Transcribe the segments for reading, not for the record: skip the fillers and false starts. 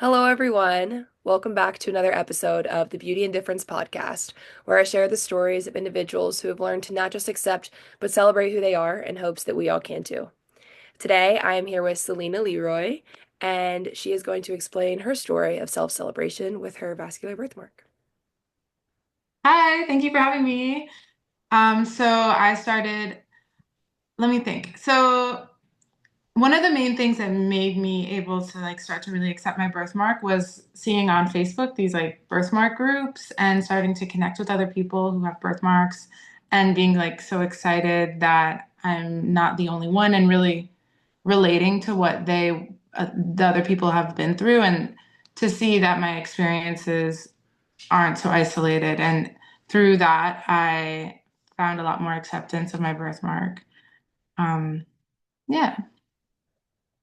Hello, everyone. Welcome back to another episode of the Beauty and Difference podcast, where I share the stories of individuals who have learned to not just accept, but celebrate who they are in hopes that we all can too. Today, I am here with Celina Leroy, and she is going to explain her story of self-celebration with her vascular birthmark. Hi, thank you for having me. So I started, let me think. So one of the main things that made me able to start to really accept my birthmark was seeing on Facebook these birthmark groups and starting to connect with other people who have birthmarks and being so excited that I'm not the only one and really relating to what the other people have been through and to see that my experiences aren't so isolated. And through that, I found a lot more acceptance of my birthmark. Um, yeah.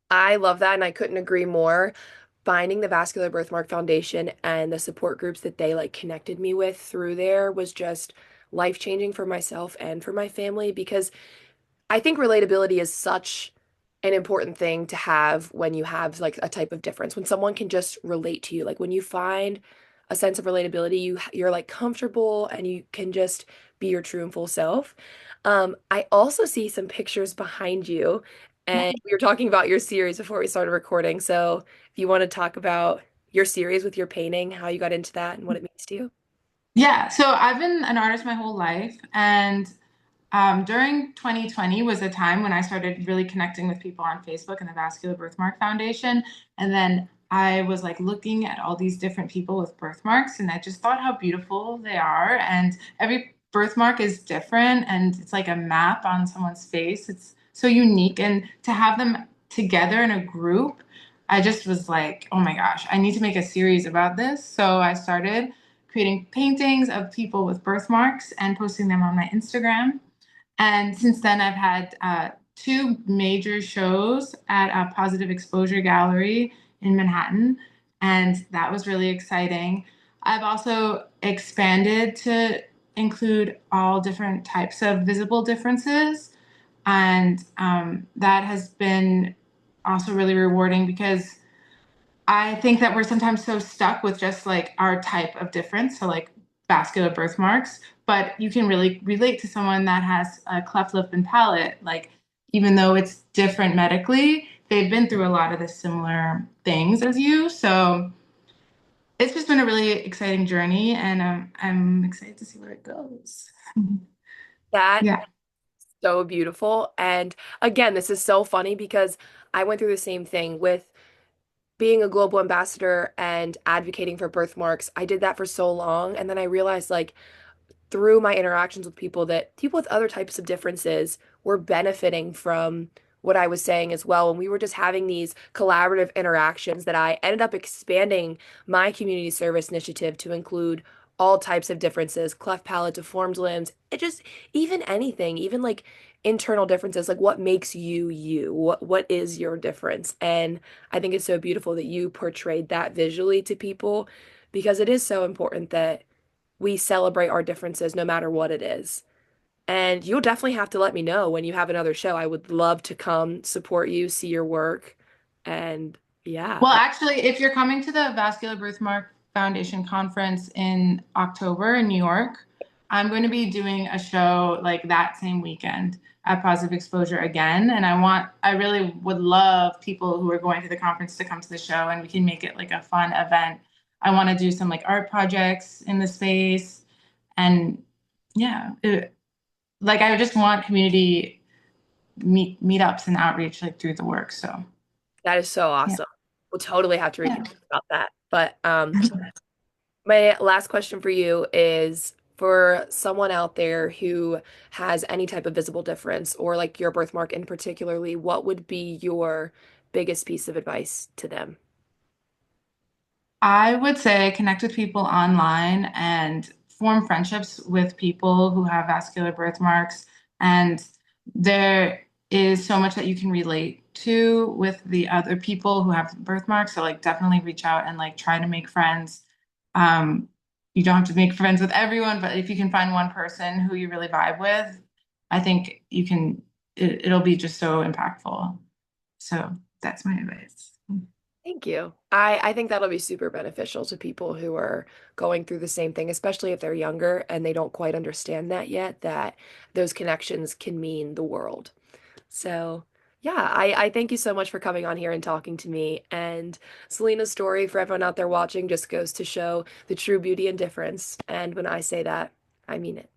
I love that, and I couldn't agree more. Finding the Vascular Birthmark Foundation and the support groups that they connected me with through there was just life-changing for myself and for my family because I think relatability is such an important thing to have when you have a type of difference. When someone can just relate to you, like when you find a sense of relatability, you're comfortable and you can just be your true and full self. I also see some pictures behind you, and we were talking about your series before we started recording. So if you want to talk about your series with your painting, how you got into that and what it means to you. Yeah. So I've been an artist my whole life. And during 2020 was a time when I started really connecting with people on Facebook and the Vascular Birthmark Foundation. And then I was looking at all these different people with birthmarks, and I just thought how beautiful they are. And every birthmark is different, and it's like a map on someone's face. It's so unique. And to have them together in a group, I just was like, oh my gosh, I need to make a series about this. So I started creating paintings of people with birthmarks and posting them on my Instagram. And since then, I've had two major shows at a Positive Exposure Gallery in Manhattan, and that was really exciting. I've also expanded to include all different types of visible differences, and that has been also really rewarding because I think that we're sometimes so stuck with just our type of difference, so vascular birthmarks, but you can really relate to someone that has a cleft lip and palate. Like, even though it's different medically, they've been through a lot of the similar things as you. So it's just been a really exciting journey, and I'm excited to see where it goes. That Yeah. so beautiful. And again, this is so funny because I went through the same thing with being a global ambassador and advocating for birthmarks. I did that for so long. And then I realized, through my interactions with people, that people with other types of differences were benefiting from what I was saying as well. And we were just having these collaborative interactions that I ended up expanding my community service initiative to include all types of differences, cleft palate, deformed limbs, it just even anything, even internal differences, like what makes you you, what is your difference. And I think it's so beautiful that you portrayed that visually to people because it is so important that we celebrate our differences no matter what it is. And you'll definitely have to let me know when you have another show. I would love to come support you, see your work. And yeah, Well, actually, if you're coming to the Vascular Birthmark Foundation conference in October in New York, I'm going to be doing a show like that same weekend at Positive Exposure again. And I really would love people who are going to the conference to come to the show, and we can make it like a fun event. I want to do some art projects in the space. And yeah, I just want community meetups and outreach through the work. So that is so yeah. awesome. We'll totally have to Yeah. reconnect about that. But my last question for you is for someone out there who has any type of visible difference or like your birthmark in particularly, what would be your biggest piece of advice to them? I would say connect with people online and form friendships with people who have vascular birthmarks. And there is so much that you can relate to with the other people who have birthmarks. So definitely reach out and try to make friends. Um, you don't have to make friends with everyone, but if you can find one person who you really vibe with, I think it'll be just so impactful. So that's my advice. Thank you. I think that'll be super beneficial to people who are going through the same thing, especially if they're younger and they don't quite understand that yet, that those connections can mean the world. So, yeah, I thank you so much for coming on here and talking to me. And Celina's story, for everyone out there watching, just goes to show the true beauty and difference. And when I say that, I mean it.